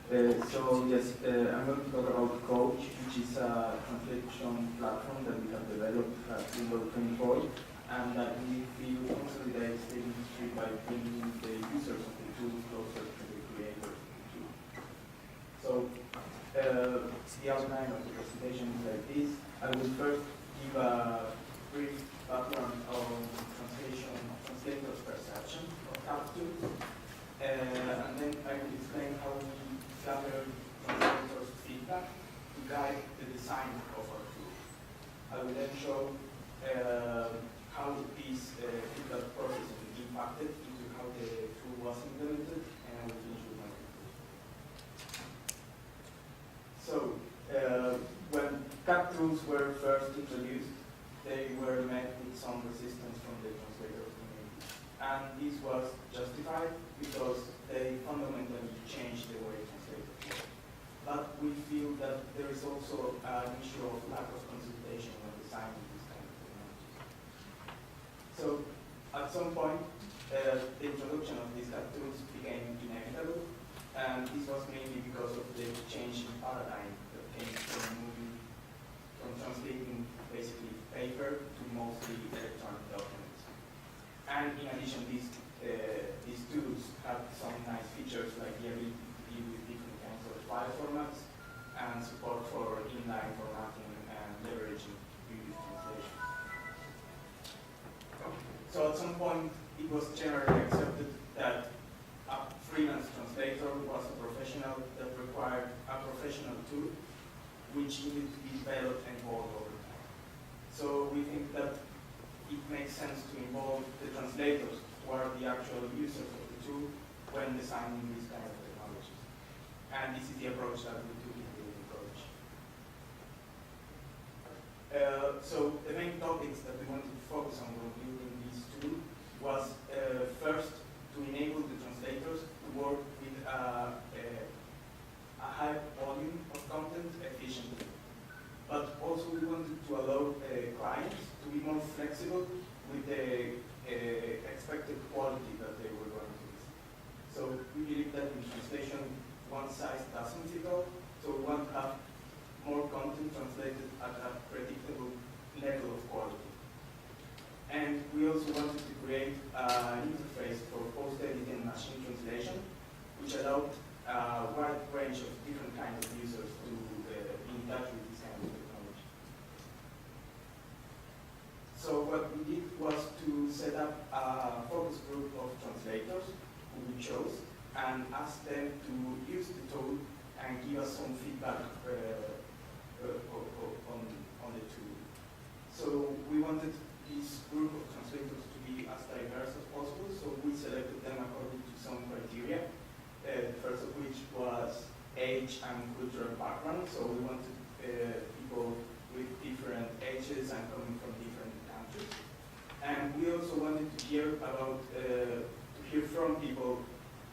So yes, I'm going to talk about Coach, which is a translation platform that we have developed at Windows 24, and that we feel consolidates the industry by bringing the users of the tool closer to the creators of the tool. So the outline of the presentation is like this. I will first give a brief background on translators' perception of captures, and then I will explain how we gather translators' feedback to guide the design of our tool. I will then show how this feedback process impacted into how the tool was implemented, and I will finish with my conclusion. So, when CAP tools were first introduced, they were met with some resistance from the translators community. And this was justified because they fundamentally changed the way translators work. But we feel that there is also an issue of lack of consultation when designing this kind of technology. So at some point, the introduction of these CAP tools became inevitable, and this was mainly because of the change in paradigm that came from translating basically paper to mostly electronic documents. And in addition, these tools have some nice features like the ability to deal with different kinds of file formats and support for inline formatting and leveraging previous translations. So at some point, it was generally accepted that a freelance translator was a professional that required a professional tool which needed to be developed and evolved over time. So we think that it makes sense to involve the translators, who are the actual users of the tool, when designing these kind of technologies. And this is the approach that we took in the approach. So the main topics that we wanted to focus on when building this tool was first to enable the translators to work with a high volume of content efficiently. But also we wanted to allow clients to be more flexible with the expected quality that they were going to receive. So we believe that in translation, one size doesn't fit all, so we want to have more content translated at a predictable level of quality. And we also wanted to create an interface for post-editing machine translation, which allowed a wide range of different kinds of users to be in touch with this kind of technology. So what we did was to set up a focus group of translators who we chose and ask them to use the tool and give us some feedback on the tool. So we wanted this group of translators to be as diverse as possible, so we selected them according to some criteria. The first of which was age and cultural background. So we wanted people with different ages and coming from different countries. And we also wanted to hear about, to hear from people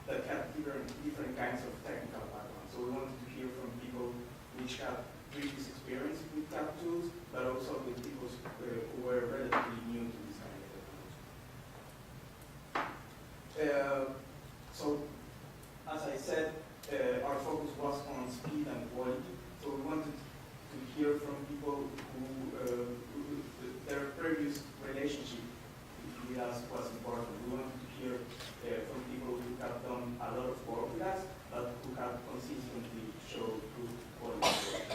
that had different kinds of technical background. So we wanted to hear from people which had previous experience with CAP tools, but also with people who were relatively new to this kind of technology. So as I said, our focus was on speed and quality. So we wanted to hear from people who their previous relationship with us was important. We wanted to hear from people who have done a lot of work with us, but who have consistently showed good quality.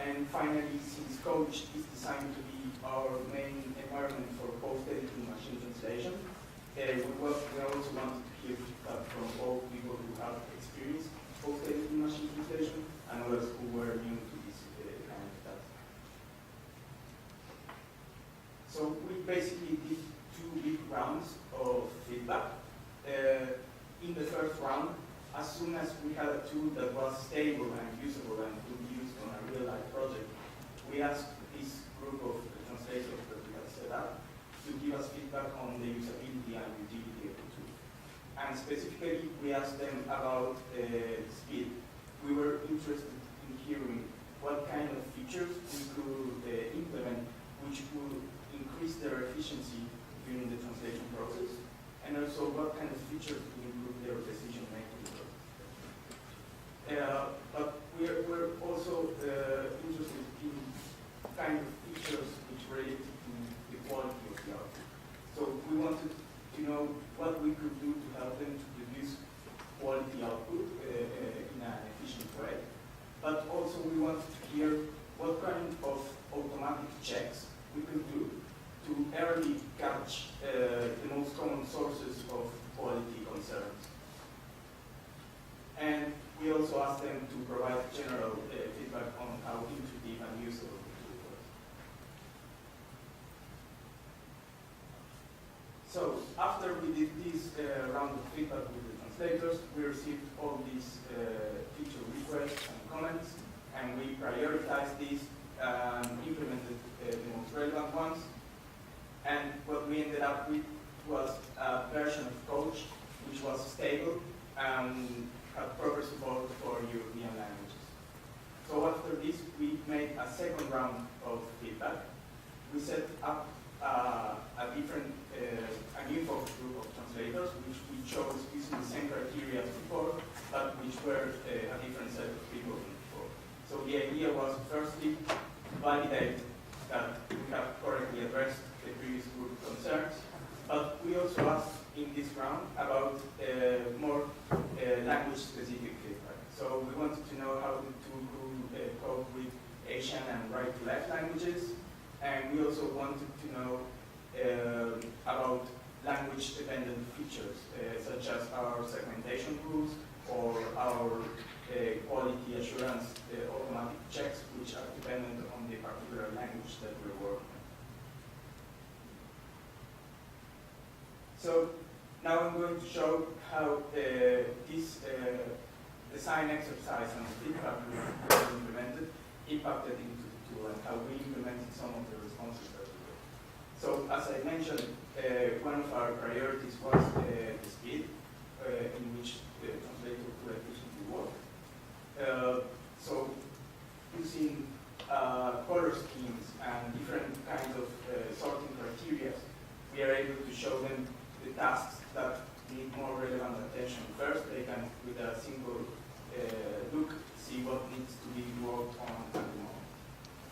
And finally, since Coach is designed to be our main environment for post-editing machine translation, we also wanted to hear feedback from all people who have experienced post-editing machine translation and others who were new to this kind of task. So we basically did two big rounds of feedback. In the first round, as soon as we had a tool that was stable and usable and could be used on a real-life project, we asked this group of translators that we had set up to give us feedback on the usability and utility of the tool. And specifically, we asked them about speed. We were interested in hearing what kind of features we could implement which would increase their efficiency during the translation process, and also what kind of features would improve their decision-making process. the output in an efficient way. But also we want to hear what kind of automatic checks we could do to early catch the most common sources of quality concerns. And we also asked them to provide general feedback on how intuitive and useful the tool was. So after we did this round of feedback with the translators, we received all these feature requests and comments, and we prioritized these and implemented the most relevant ones. And what we ended up with was a version of Coach which was stable and had proper support for European languages. So after this, we made a second round of feedback. We set up a new focus group of translators, which we chose using the same criteria as before, but which were a different set of people than before. So the idea was firstly to validate that we have correctly addressed the previous group concerns, but we also asked in this round about more language-specific feedback. So we wanted to know how to cope with Asian and right-to-left languages, and we also wanted to know about language-dependent features, such as our segmentation rules or our quality assurance automatic checks, which are dependent on the particular language that we're working on. So now I'm going to show how this design exercise and feedback we implemented impacted into the tool and how we implemented some of the responses that we did. So as I mentioned, one of our priorities was the speed in which the translator could efficiently work. So using color schemes and different kinds of sorting criteria, we are able to show them the tasks that need more relevant attention first. They can, with a single look, see what needs to be worked on at the moment.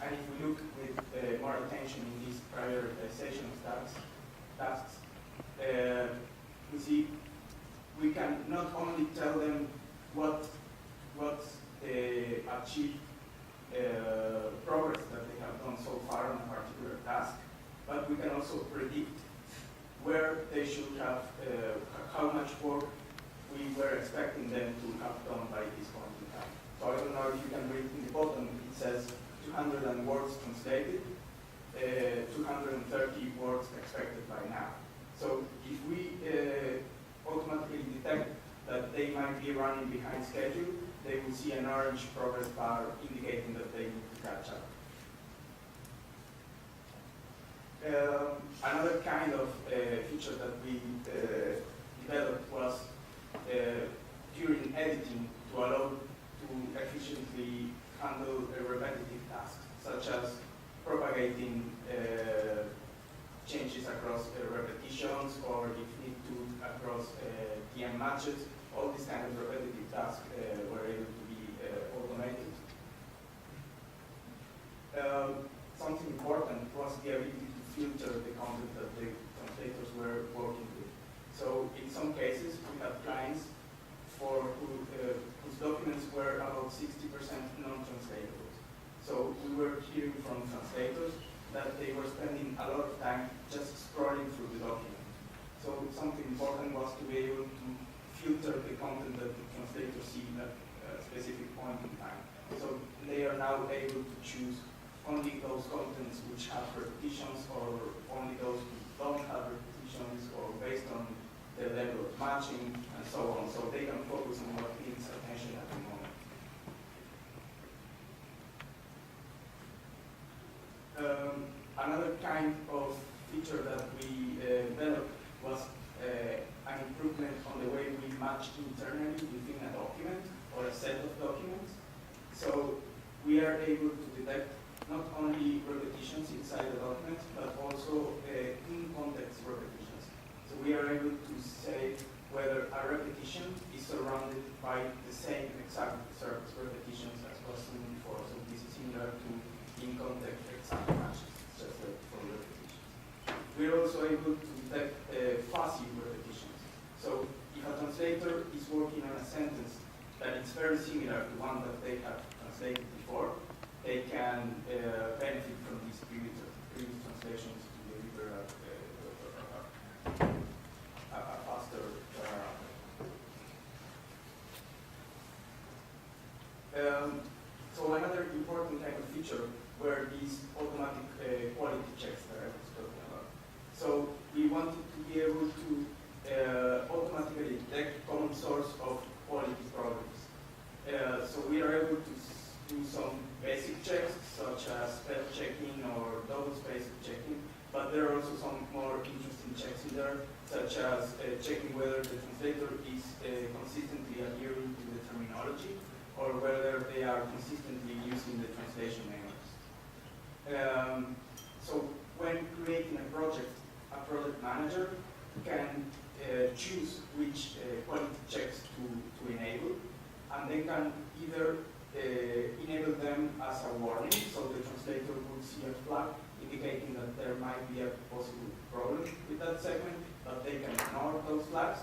And if we look with more attention in this prioritization of tasks, we see we can not only tell them what achieved progress that they have done so far on a particular task, but we can also predict where they should have, how much work we were expecting them to have done by this point in time. So I don't know if you can read in the bottom, it says 200 words translated, 230 words expected by now. So if we automatically detect that they might be running behind schedule, they will see an orange progress bar indicating that they need to catch up. Another kind of feature that we developed was during editing to allow to efficiently handle repetitive tasks, such as propagating changes across repetitions, or if need to across TM matches. All these kind of repetitive tasks were able to be automated. Something important was the ability to filter the content that the translators were working with. So in some cases, we had clients whose documents were about 60% non-translatable. So we were hearing from translators that they were spending a lot of time just scrolling through the document. So something important was to be able to filter the content that the translators see at a specific point in time. So they are now able to choose only those contents which have repetitions, or only those who don't have repetitions, or based on the level of matching, and so on. So they can focus on what needs attention at the moment. Another kind of feature that we developed was an improvement on the way we match internally within a document or a set of documents. So we are able to detect not only repetitions inside the document, but also in-context repetitions. So we are able to say whether a repetition is surrounded by the same exact service repetitions as was seen before. So this is similar to in-context exact matches, just like for repetitions. We are also able to detect fuzzy repetitions. So if a translator is working on a sentence that is very similar to one that they have translated before, they can benefit from these previous translations to deliver a faster so another important kind of feature were these automatic quality checks that I was talking about. So we wanted to be able to automatically detect common source of quality problems. So we are able to do some basic checks, such as spell checking or double space checking, but there are also some more interesting checks in there, such as checking whether the translator is consistently adhering to the terminology, or whether they are consistently using the translation names. So when creating a project manager can choose which quality checks to enable, and they can either enable them as a warning, so the translator would see a flag indicating that there might be a possible problem with that segment, but they can ignore those flags.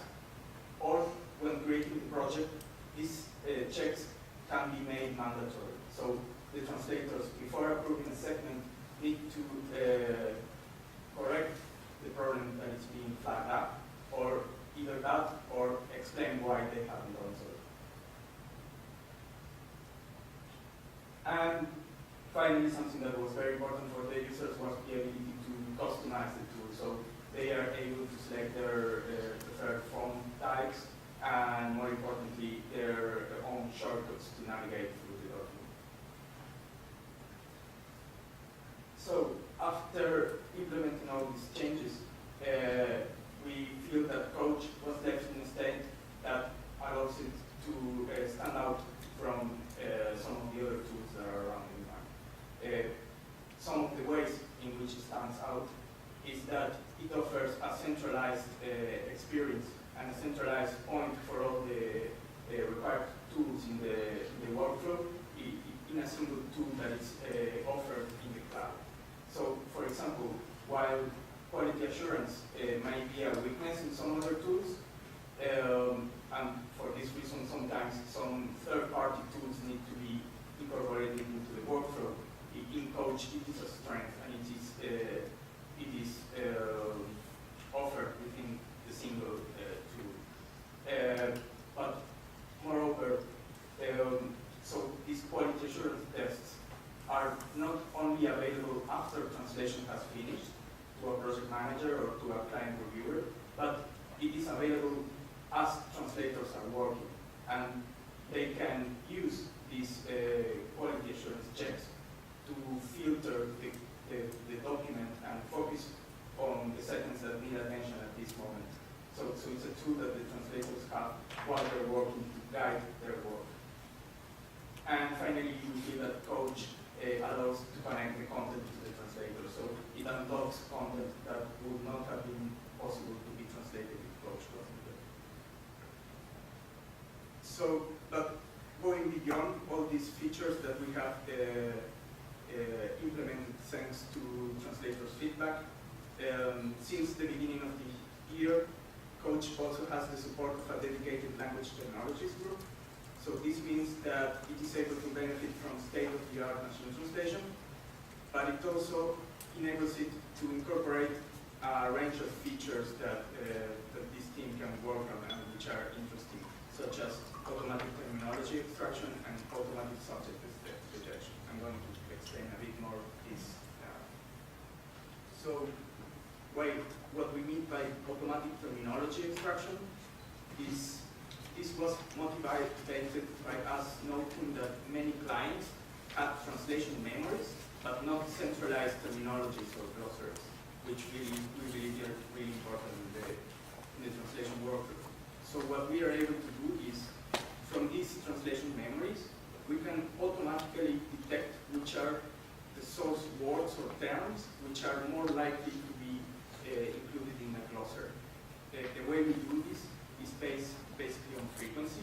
Or when creating the project, these checks can be made mandatory. So the translators, before approving a segment, need to correct the problem that is being flagged up, or either that, or explain why they haven't done so. And finally, something that was very important for the users was the ability to customize the tool. So they are able to select their preferred font types, and more importantly, their own shortcuts to navigate through the document. So after implementing all these changes, we feel that Coach was left in a state that allows it to stand out from some of the other tools that are around in the market. Some of the ways in which it stands out is that it offers a centralized experience and a centralized point for all the required tools in the workflow in a single tool that is offered in the cloud. So, for example, while quality assurance might be a weakness in some other tools, and for this reason sometimes some third-party tools need to be incorporated into the workflow, in Coach it is a strength, and it is offered within the single tool. But moreover, so these quality assurance tests are not only available after translation has finished to a project manager or to a client reviewer, but it is available as translators are working, and they can use these quality assurance checks to filter the document and focus on the segments that need attention at this moment. So it's a tool that the translators have while they're working to guide their work. And finally, you feel that Coach allows to connect the content to the translator. So it unlocks content that would not have been possible to be translated if Coach wasn't there. So, but going beyond all these features that we have implemented thanks to translators' feedback, since the beginning of the year, Coach also has the support of a dedicated language technologies group. So this means that it is able to benefit from state-of-the-art machine translation, but it also enables it to incorporate a range of features that this team can work on and which are interesting, such as automatic terminology extraction and automatic subject detection. I'm going to explain a bit more of this now. So, what we mean by automatic terminology extraction is this was motivated by us noting that many clients had translation memories, but not centralized terminologies or glossaries, which we believe are really important in the translation workflow. So what we are able to do is, from these translation memories, we can automatically detect which are the source words or terms which are more likely to be included in a glossary. The way we do this is based basically on frequency.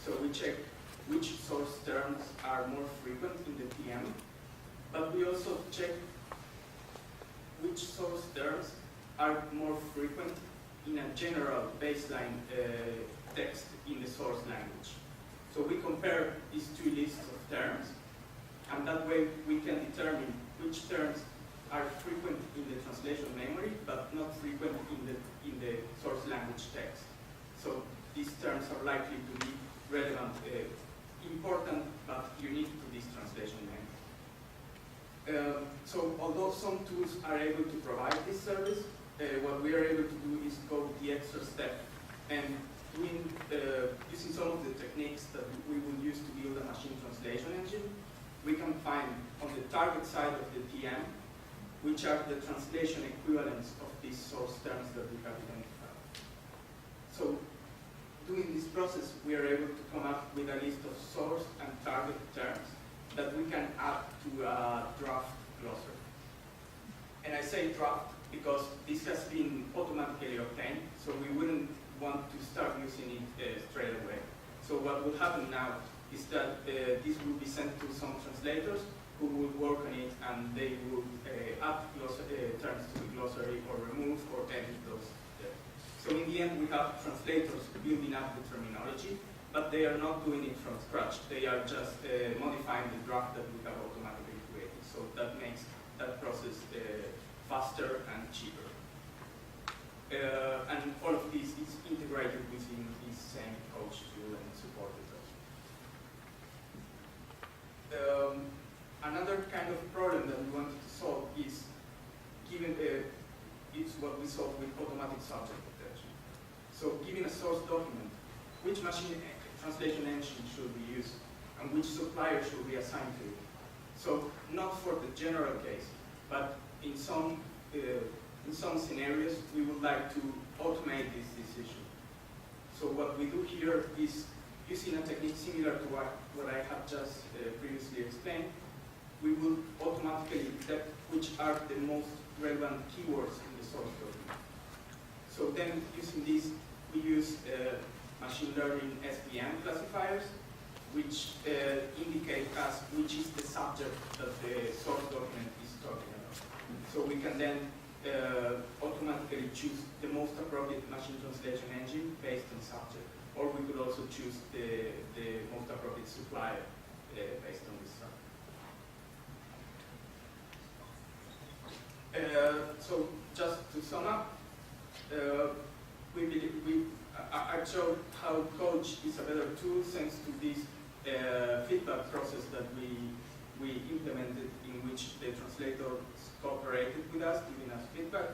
So we check which source terms are more frequent in the TM, but we also check which source terms are more frequent in a general baseline text in the source language. So we compare these two lists of terms, and that way we can determine which terms are frequent in the translation memory, but not frequent in the source language text. So these terms are likely to be relevant, important, but unique to this translation memory. So although some tools are able to provide this service, what we are able to do is go the extra step and using some of the techniques that we will use to build a machine translation engine, we can find on the target side of the TM which are the translation equivalents of these source terms that we have identified. So doing this process, we are able to come up with a list of source and target terms that we can add to a draft glossary. And I say draft because this has been automatically obtained, so we wouldn't want to start using it straight away. So what will happen now is that this will be sent to some translators who will work on it, and they will add terms to the glossary or remove or edit those. So in the end, we have translators building up the terminology, but they are not doing it from scratch. They are just modifying the draft that we have automatically created. So that makes that process faster and cheaper. And all of this is integrated within this same coach tool and supported also. Another kind of problem that we wanted to solve is it's what we solve with automatic subject detection. So given a source document, which machine translation engine should we use and which supplier should we assign to it? So not for the general case, but in some scenarios we would like to automate this decision. So what we do here is using a technique similar to what I have just previously explained. We will automatically detect which are the most relevant keywords in the source document. So then using this, we use machine learning SVM classifiers, which indicate us which is the subject that the source document is talking about. So we can then automatically choose the most appropriate machine translation engine based on subject. Or we could also choose the most appropriate supplier based on this subject. So just to sum up, I showed how Coach is a better tool thanks to this feedback process that we implemented, in which the translators cooperated with us, giving us feedback.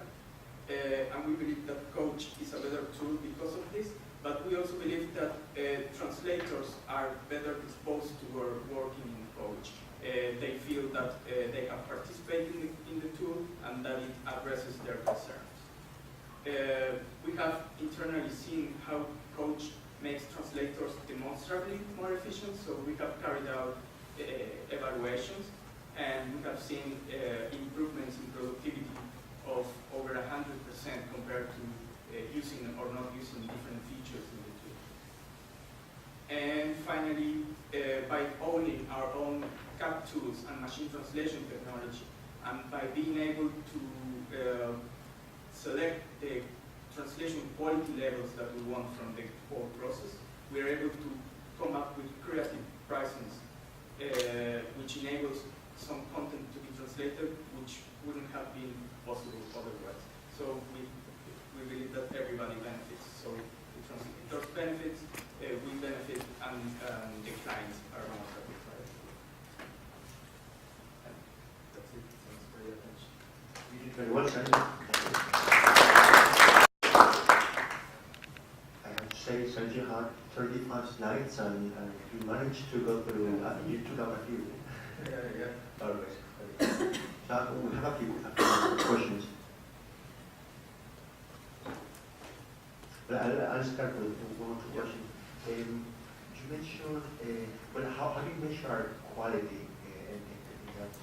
And we believe that Coach is a better tool because of this, but we also believe that translators are better exposed to working in Coach. They feel that they have participated in the tool and that it addresses their concerns. We have internally seen how Coach makes translators demonstrably more efficient, so we have carried out evaluations, and we have seen improvements in productivity of over 100% compared to using or not using different features in the tool. And finally, by owning our own CAP tools and machine translation technology, and by being able to select the translation quality levels that we want from the whole process, we are able to come up with creative pricings, which enables some content to be translated, which wouldn't have been possible otherwise. So we believe that everybody benefits. So the translators benefit, we benefit, and the clients are more satisfied. And that's it. Thanks for your attention. You did very well, Sergio. I have to say, Sergio had 35 slides, and you managed to go through. You took out a few. Yeah. All right. So we have a few questions. But I'll start with one or two questions. You mentioned, well, how do you measure quality in that?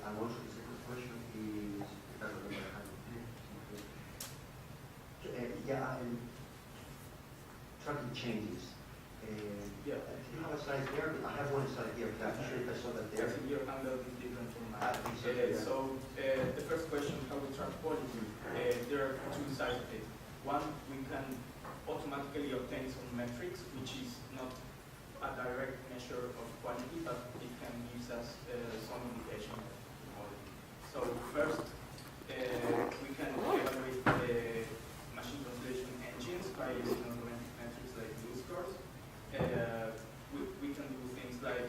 And also the second question is, if I remember how and tracking changes. Yeah. Do you have a slide here? I have one slide here, but I'm not sure if I saw that there. Yes, your handout is different from mine. I think so, yeah. So the first question, how we track quality, there are two sides of it. One, we can automatically obtain some metrics, which is not a direct measure of quality, but it can give us some indication of quality. So first, we can evaluate the machine translation engines by using automatic metrics like blue scores. We can do things like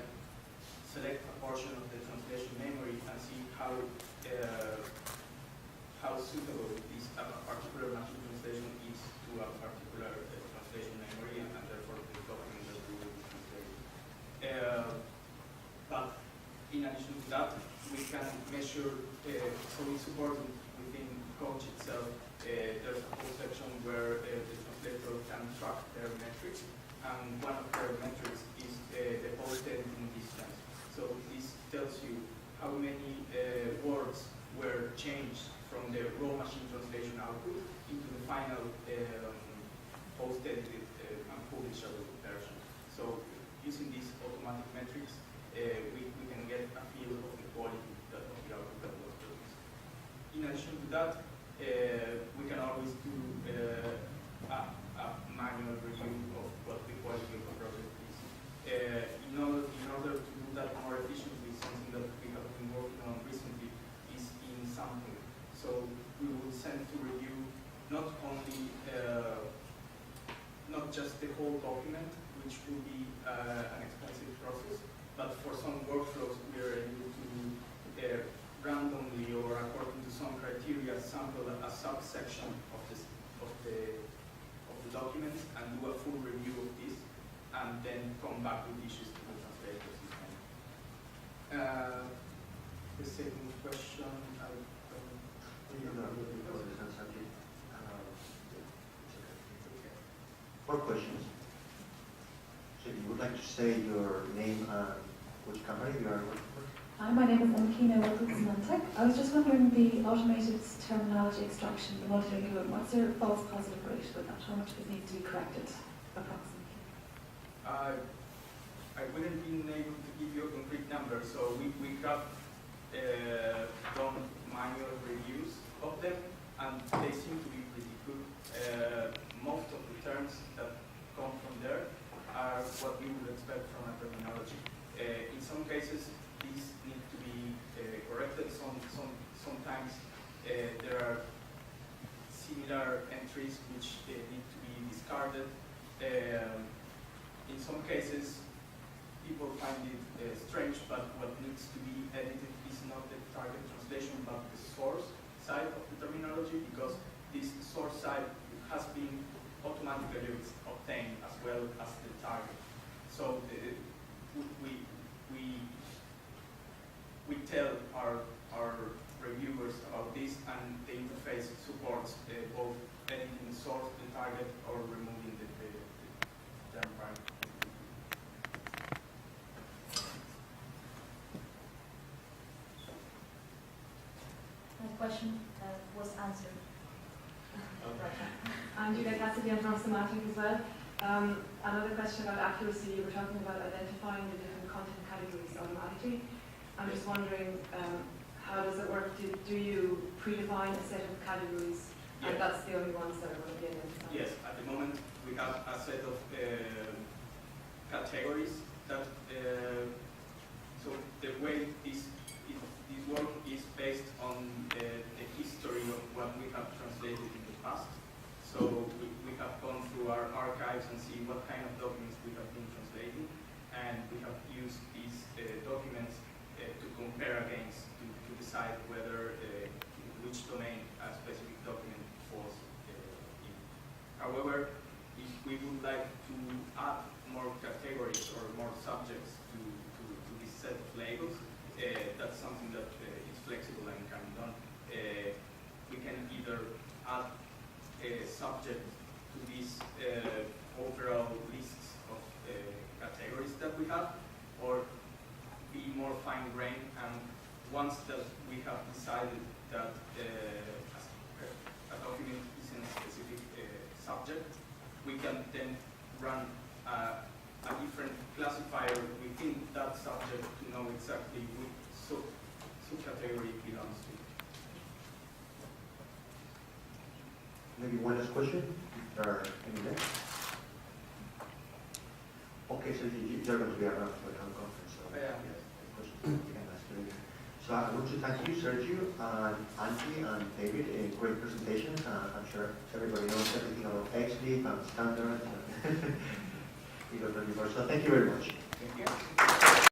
select a portion of the translation memory and see how suitable this a particular machine translation is to a particular translation memory, and therefore the document that we will be translating. But in addition to that, we can measure, so we support within Coach itself, there's a whole section where the translator can track their metrics, and one of their metrics is the post-editing distance. So this tells you how many words were changed from the raw machine translation output into the final post-edited and publishable version. So using these automatic metrics, we can get a feel of the quality of the output that was produced. In addition to that, we can always do a manual review of what the quality of the project is. In order to do that more efficiently, something that we have been working on recently is in sampling. So we will send to review not only not just the whole document, which will be an expensive process, but for some workflows we are able to randomly or according to some criteria sample a subsection of the documents and do a full review of this, and then come back with issues to the translator system. The second question, More questions? So you would like to say your name and which company you are working for? Hi, my name is Emkina, I work with Symantec. I was just wondering the automated terminology extraction, the multilingual, what's your false positive rate with that? How much of it needs to be corrected, approximately? I wouldn't be able to give you a concrete number, so we have done manual reviews of them, and they seem to be pretty good. Most of the terms that come from there are what we would expect from a terminology. In some cases, these need to be corrected. Sometimes there are similar entries which need to be discarded. In some cases, people find it strange, but what needs to be edited is not the target translation, but the source side of the terminology, because this source side has been automatically obtained as well as the target. So we tell our reviewers about this, and the interface supports both editing the source, the target, or removing the term prime. My question was answered. I'm Julia Cassidy, I'm from Semantic as well. Another question about accuracy. You were talking about identifying the different content categories automatically. I'm just wondering, how does it work? Do you predefine a set of categories, and that's the only ones that are going to be identified? Yes, at the moment we have a set of categories that, so the way this work is based on the history of what we have translated in the past. So we have gone through our archives and see what kind of documents we have been translating, and we have used these documents to compare against to decide whether which domain a specific document falls in. However, if we would like to add more categories or more subjects to this set of labels, that's something that is flexible and can be done. We can either add a subject to these overall lists of categories that we have, or be more fine-grained, and once that we have decided that a document is in a specific subject, we can then run a different classifier within that subject to know exactly which subcategory it belongs to. Maybe one last question? there are any next? Okay, so you're going to be around for the conference, so Yeah. questions you can ask later. So I want to thank you, Sergio, and Angie, and David. A great presentation. I'm sure everybody knows everything about XLib and standards. So thank you very much. Thank you.